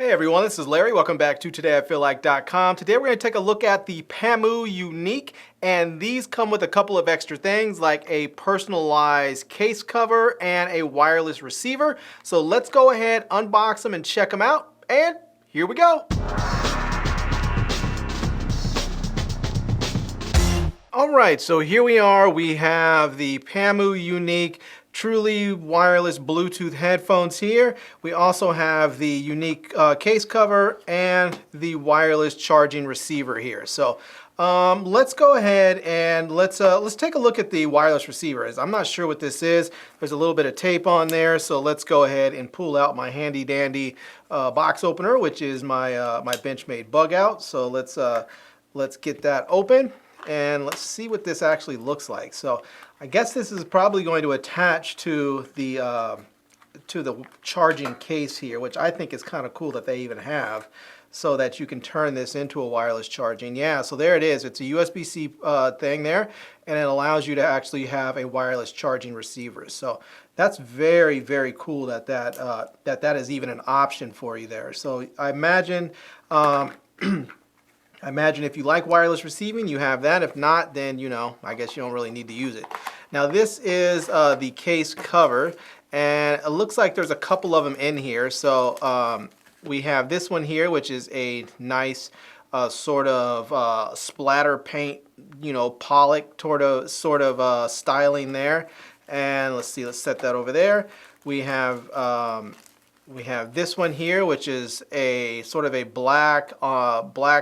Hey everyone, this is Larry. Welcome back to TodayIFeelLike.com. Today we're going to take a look at the PaMu Unique, and these come with a couple of extra things like a personalized case cover and a wireless receiver. So let's go ahead, unbox them and check them out, and here we go. All right, so here we are. We have the PaMu Unique truly wireless Bluetooth headphones here. We also have the unique case cover and the wireless charging receiver here. So let's go ahead and let's take a look at the wireless receiver. I'm not sure what this is. There's a little bit of tape on there, so let's go ahead and pull out my handy dandy box opener, which is my my Benchmade bug out. So let's get that open and let's see what this actually looks like. So I guess this is probably going to attach to the charging case here, which I think is kind of cool that they even have, so that you can turn this into a wireless charging. Yeah, so there it is. It's a USB-C thing there, and it allows you to actually have a wireless charging receiver. So that's very, very cool that that is even an option for you there. So I imagine. I imagine if you like wireless receiving, you have that. If not, then, you know, I guess you don't really need to use it. Now this is the case cover, and it looks like there's a couple of them in here. So we have this one here, which is a nice sort of splatter paint, you know, Pollock sort of styling there. And let's see, let's set that over there. We have this one here, which is a sort of a black,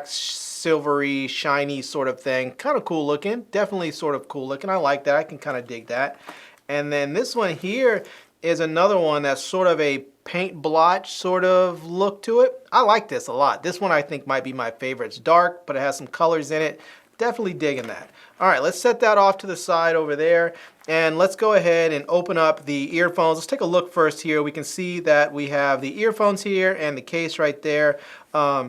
silvery, shiny sort of thing. Kind of cool looking. Definitely sort of cool looking. I like that. I can kind of dig that. And then this one here is another one that's sort of a paint blotch sort of look to it. I like this a lot. This one I think might be my favorite. It's dark, but it has some colors in it. Definitely digging that. All right, let's set that off to the side over there, and let's go ahead and open up the earphones. Let's take a look first here. We can see that we have the earphones here and the case right there. A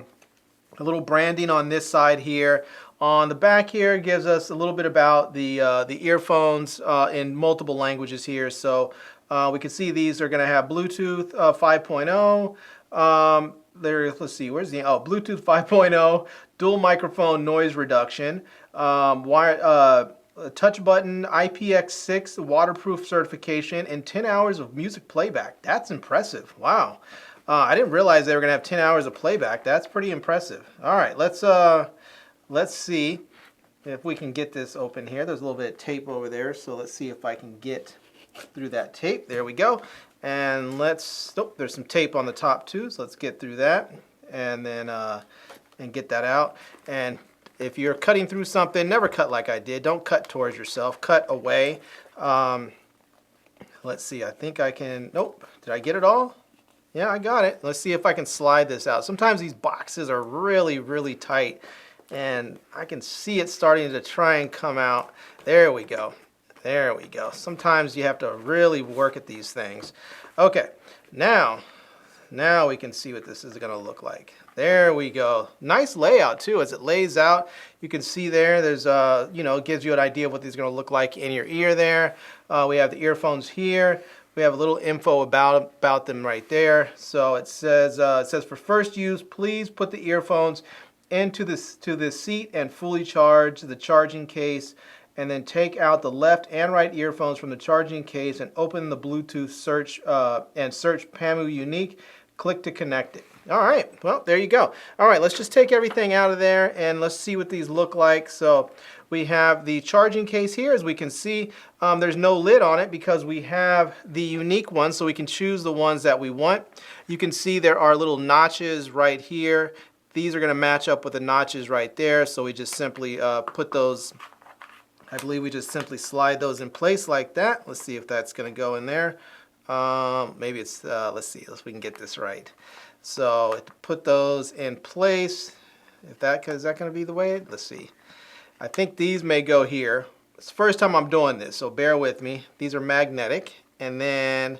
little branding on this side here. On the back here gives us a little bit about the earphones in multiple languages here. So we can see these are going to have Bluetooth 5.0. Let's see, where's the Bluetooth 5.0, dual microphone noise reduction, touch button, IPX6 waterproof certification, and 10 hours of music playback. That's impressive. Wow. I didn't realize they were going to have 10 hours of playback. That's pretty impressive. All right, let's see if we can get this open here. There's a little bit of tape over there, so let's see if I can get through that tape. There we go. And there's some tape on the top too, so let's get through that and then and get that out. And if you're cutting through something, never cut like I did. Don't cut towards yourself. Cut away. Let's see. I think I can. Nope. Did I get it all? Yeah, I got it. Let's see if I can slide this out. Sometimes these boxes are really, really tight, and I can see it starting to try and come out. There we go. There we go. Sometimes you have to really work at these things. Okay, now we can see what this is going to look like. There we go. Nice layout too. As it lays out, you can see there's you know, it gives you an idea of what these are going to look like in your ear there. We have the earphones here. We have a little info about them right there. So it says for first use, please put the earphones into the seat and fully charge the charging case, and then take out the left and right earphones from the charging case and open the Bluetooth search and search PaMu Unique. Click to connect it. All right, well, there you go. All right, let's just take everything out of there and let's see what these look like. So we have the charging case here. As we can see, there's no lid on it because we have the unique one, so we can choose the ones that we want. You can see there are little notches right here. These are going to match up with the notches right there, so we just simply put those, I believe we just simply slide those in place like that. Let's see if that's going to go in there. Maybe it's, let's see if we can get this right. So put those in place. Is that going to be the way? Let's see. I think these may go here. It's the first time I'm doing this, so bear with me. These are magnetic, and then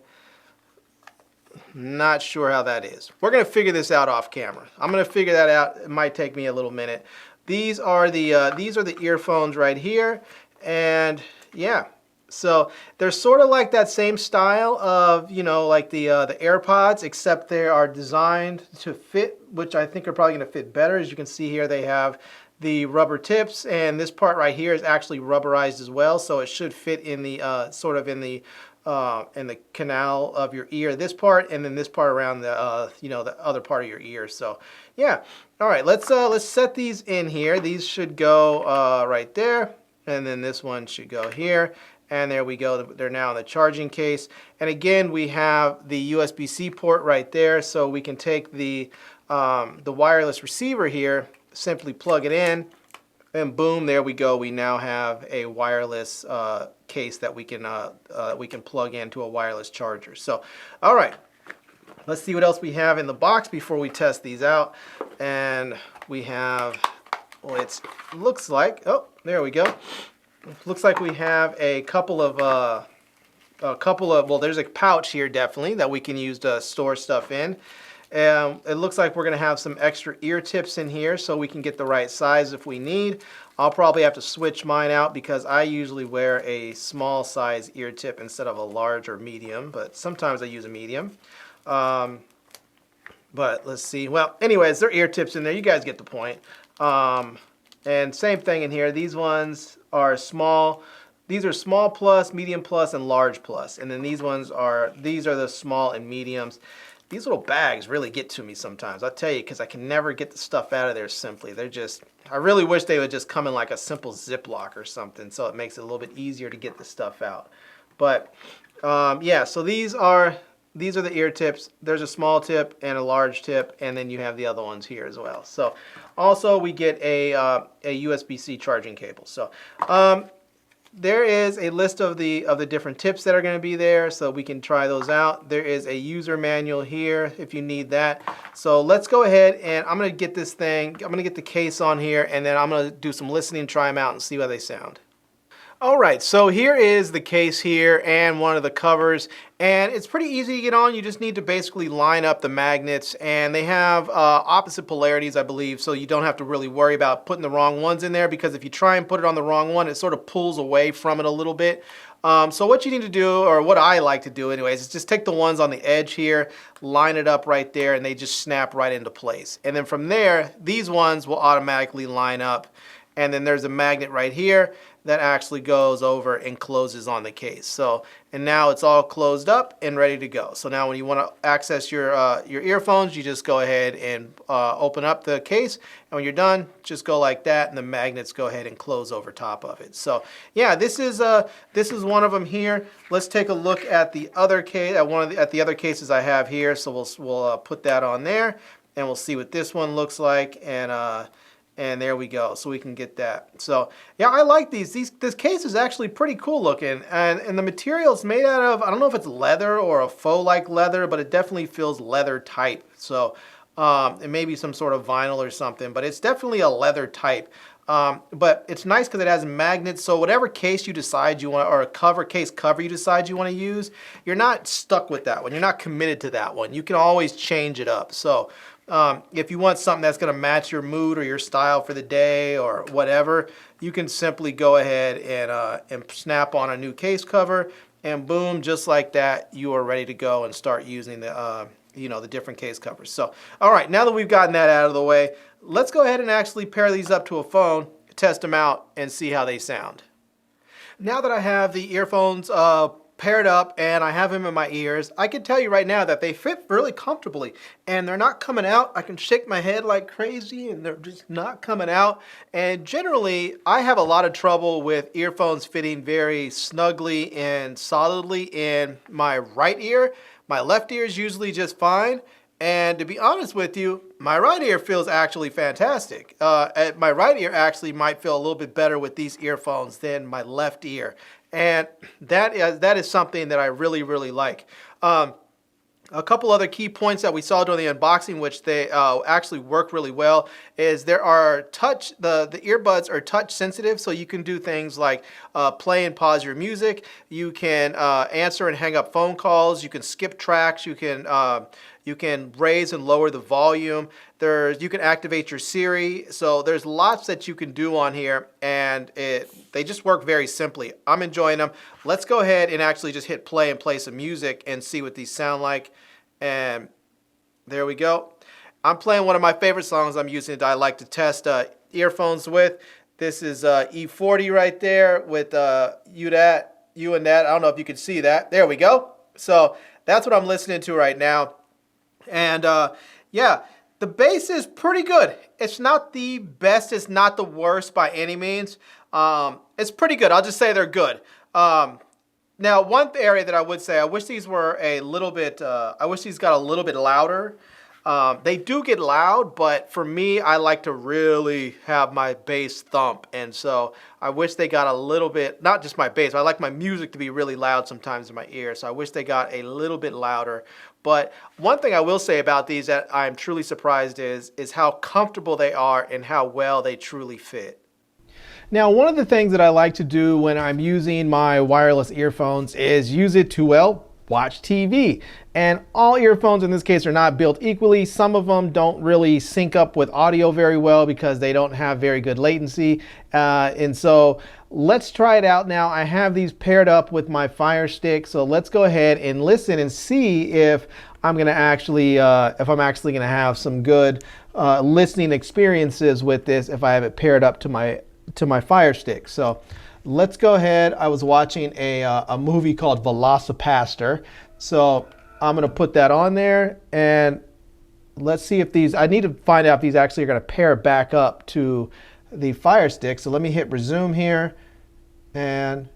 not sure how that is. We're going to figure this out off camera. I'm going to figure that out. It might take me a little minute. These are the earphones right here, and yeah, So they're sort of like that same style of, you know, like the AirPods, except they are designed to fit, which I think are probably going to fit better. As you can see here, they have the rubber tips, and this part right here is actually rubberized as well, so it should fit in the sort of in the canal of your ear, this part, and then this part around the you know, the other part of your ear. So yeah, all right, let's set these in here. These should go right there, and then this one should go here. And there we go. They're now in the charging case. And again, we have the USB-C port right there, so we can take the wireless receiver here, simply plug it in, and boom, there we go. We now have a wireless case that we can plug into a wireless charger. So, all right, let's see what else we have in the box before we test these out. And we have, well, it looks like, oh, there we go. Looks like we have a couple of, well, there's a pouch here definitely that we can use to store stuff in. It looks like we're going to have some extra ear tips in here so we can get the right size if we need. I'll probably have to switch mine out because I usually wear a small size ear tip instead of a large or medium, but sometimes I use a medium. But let's see. Well, anyways, there are ear tips in there. You guys get the point. And same thing in here. These ones are small. These are small plus, medium plus, and large plus. And then these are the small and mediums. These little bags really get to me sometimes, I'll tell you, because I can never get the stuff out of there simply. They're just, I really wish they would just come in like a simple Ziploc or something, so it makes it a little bit easier to get the stuff out. But yeah, so these are the ear tips. There's a small tip and a large tip, and then you have the other ones here as well. So also we get a USB-C charging cable. So there is a list of the different tips that are going to be there, so we can try those out. There is a user manual here if you need that. So let's go ahead, and I'm going to get this thing, I'm going to get the case on here, and then I'm going to do some listening, try them out, and see how they sound. Alright, so here is the case here and one of the covers, and it's pretty easy to get on. You just need to basically line up the magnets, and they have opposite polarities, I believe, so you don't have to really worry about putting the wrong ones in there, because if you try and put it on the wrong one, it sort of pulls away from it a little bit. So what you need to do, or what I like to do anyways, is just take the ones on the edge here, line it up right there, and they just snap right into place. And then from there, these ones will automatically line up. And then there's a magnet right here that actually goes over and closes on the case. So, and now it's all closed up and ready to go. So now when you want to access your earphones, you just go ahead and open up the case. And when you're done, just go like that, and the magnets go ahead and close over top of it. So yeah, this is one of them here. Let's take a look at the other case, at the other cases I have here. So we'll put that on there, and we'll see what this one looks like. And there we go, so we can get that. So yeah, I like these. This case is actually pretty cool looking, and the material is made out of, I don't know if it's leather or a faux-like leather, but it definitely feels leather type. So it may be some sort of vinyl or something, but it's definitely a leather type. But it's nice because it has magnets, so whatever case you decide you want, or a case cover you decide you want to use, you're not stuck with that one. You're not committed to that one. You can always change it up. So if you want something that's going to match your mood or your style for the day or whatever, you can simply go ahead and snap on a new case cover, and boom, just like that, you are ready to go and start using the the different case covers. So, all right, now that we've gotten that out of the way, let's go ahead and actually pair these up to a phone, test them out, and see how they sound. Now that I have the earphones paired up and I have them in my ears, I can tell you right now that they fit really comfortably, and they're not coming out. I can shake my head like crazy and they're just not coming out. And generally, I have a lot of trouble with earphones fitting very snugly and solidly in my right ear. My left ear is usually just fine. And to be honest with you, my right ear feels actually fantastic. My right ear actually might feel a little bit better with these earphones than my left ear. And that is something that I really, really like. A couple other key points that we saw during the unboxing, which they actually work really well, is there are the earbuds are touch sensitive, so you can do things like play and pause your music. You can answer and hang up phone calls. You can skip tracks. You can You can raise and lower the volume. You can activate your Siri. So there's lots that you can do on here, and they just work very simply. I'm enjoying them. Let's go ahead and actually just hit play and play some music and see what these sound like. And there we go. I'm playing one of my favorite songs I'm using that I like to test earphones with. This is E40 right there with you and that. I don't know if you can see that. There we go. So that's what I'm listening to right now. And yeah, the bass is pretty good. It's not the best. It's not the worst by any means. It's pretty good. I'll just say they're good. Now, one area that I would say, I wish these were a little bit, I wish these got a little bit louder. They do get loud, but for me, I like to really have my bass thump. And so I wish they got a little bit, not just my bass, I like my music to be really loud sometimes in my ear. So I wish they got a little bit louder. But one thing I will say about these that I'm truly surprised is how comfortable they are and how well they truly fit. Now, one of the things that I like to do when I'm using my wireless earphones is use it to, well, watch TV. And all earphones in this case are not built equally. Some of them don't really sync up with audio very well because they don't have very good latency. And so let's try it out now. I have these paired up with my Fire Stick. So let's go ahead and listen and see if I'm gonna actually, gonna have some good listening experiences with this if I have it paired up to my Fire Stick. So let's go ahead. I was watching a movie called Velocipaster. So I'm going to put that on there and let's see if these, I need to find out if these actually are going to pair back up to the Fire Stick. So let me hit resume here and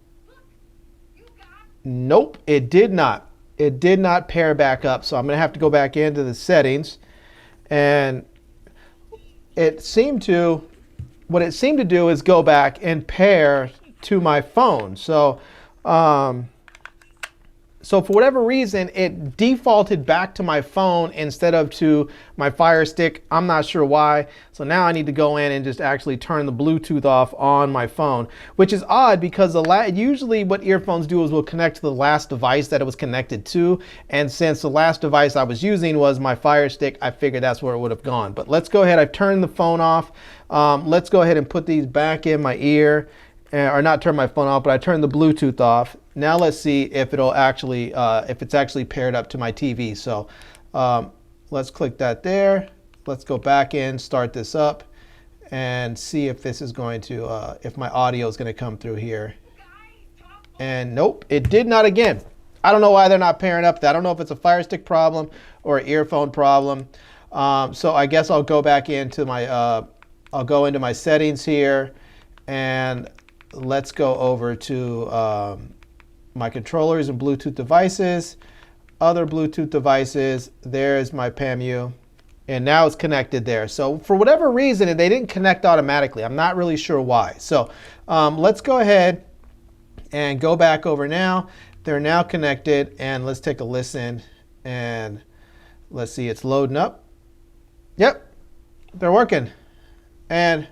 nope, it did not. It did not pair back up. So I'm going to have to go back into the settings and what it seemed to do is go back and pair to my phone. So for whatever reason, it defaulted back to my phone instead of to my Fire Stick. I'm not sure why. So now I need to go in and just actually turn the Bluetooth off on my phone, which is odd because usually what earphones do is will connect to the last device that it was connected to. And since the last device I was using was my Fire Stick, I figured that's where it would have gone. But let's go ahead. I've turned the phone off. Let's go ahead and put these back in my ear. Or not turn my phone off, but I turned the Bluetooth off. Now let's see if it'll actually, if it's actually paired up to my TV. So let's click that there. Let's go back in, start this up, and see if this is going to, if my audio is going to come through here. And nope, it did not again. I don't know why they're not pairing up. I don't know if it's a Fire Stick problem or an earphone problem. So I guess I'll go back into my, I'll go into my settings here and let's go over to my controllers and Bluetooth devices, other Bluetooth devices. There's my PaMu, and now it's connected there. So for whatever reason, they didn't connect automatically. I'm not really sure why. So let's go ahead and go back over now. They're now connected, and let's take a listen, and let's see, it's loading up. Yep, they're working. And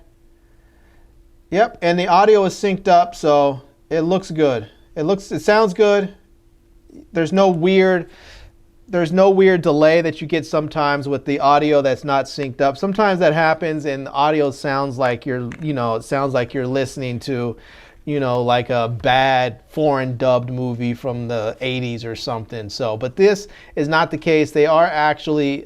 yep, and the audio is synced up, so it looks good. It sounds good. There's no weird delay that you get sometimes with the audio that's not synced up. Sometimes that happens and the audio sounds like it sounds like you're listening to, like a bad foreign dubbed movie from the 80s or something. So, but this is not the case. They are actually,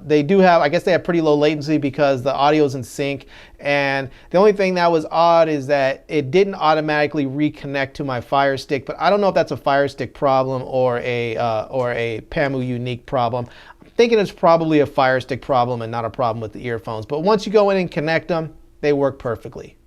they do have, I guess they have pretty low latency because the audio is in sync. And the only thing that was odd is that it didn't automatically reconnect to my Fire Stick, but I don't know if that's a Fire Stick problem or a PaMu unique problem. I'm thinking it's probably a Fire Stick problem and not a problem with the earphones. But once you go in and connect them, they work perfectly.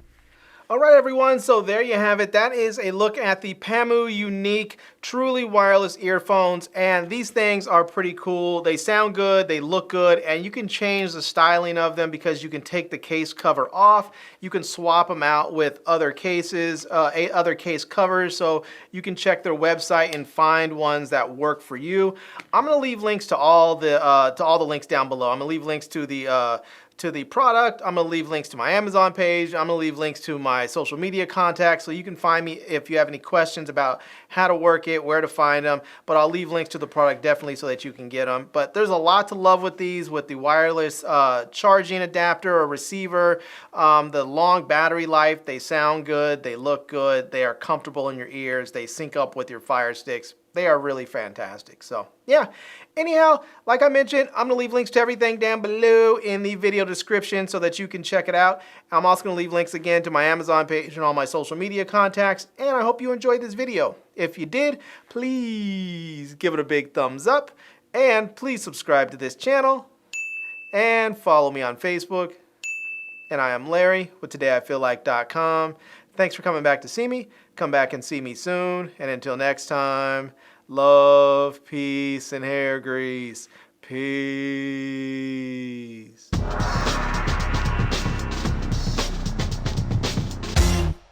All right, everyone, so there you have it. That is a look at the PaMu unique, truly wireless earphones, and these things are pretty cool. They sound good, they look good, and you can change the styling of them because you can take the case cover off. You can swap them out with other cases, other case covers, so you can check their website and find ones that work for you. I'm going to leave links to all the links down below. I'm going to leave links to the product. I'm going to leave links to my Amazon page. I'm going to leave links to my social media contacts so you can find me if you have any questions about how to work market, where to find them, but I'll leave links to the product definitely so that you can get them. But there's a lot to love with these, with the wireless charging adapter or receiver, the long battery life. They sound good, they look good, they are comfortable in your ears, they sync up with your Fire Sticks. They are really fantastic. So yeah, anyhow, like I mentioned, I'm gonna leave links to everything down below in the video description so that you can check it out. I'm also gonna leave links again to my Amazon page and all my social media contacts, and I hope you enjoyed this video. If you did, please give it a big thumbs up, and please subscribe to this channel, and follow me on Facebook. And I am Larry with TodayIFeelLike.com. Thanks for coming back to see me. Come back and see me soon. And until next time, love, peace, and hair grease. Peace.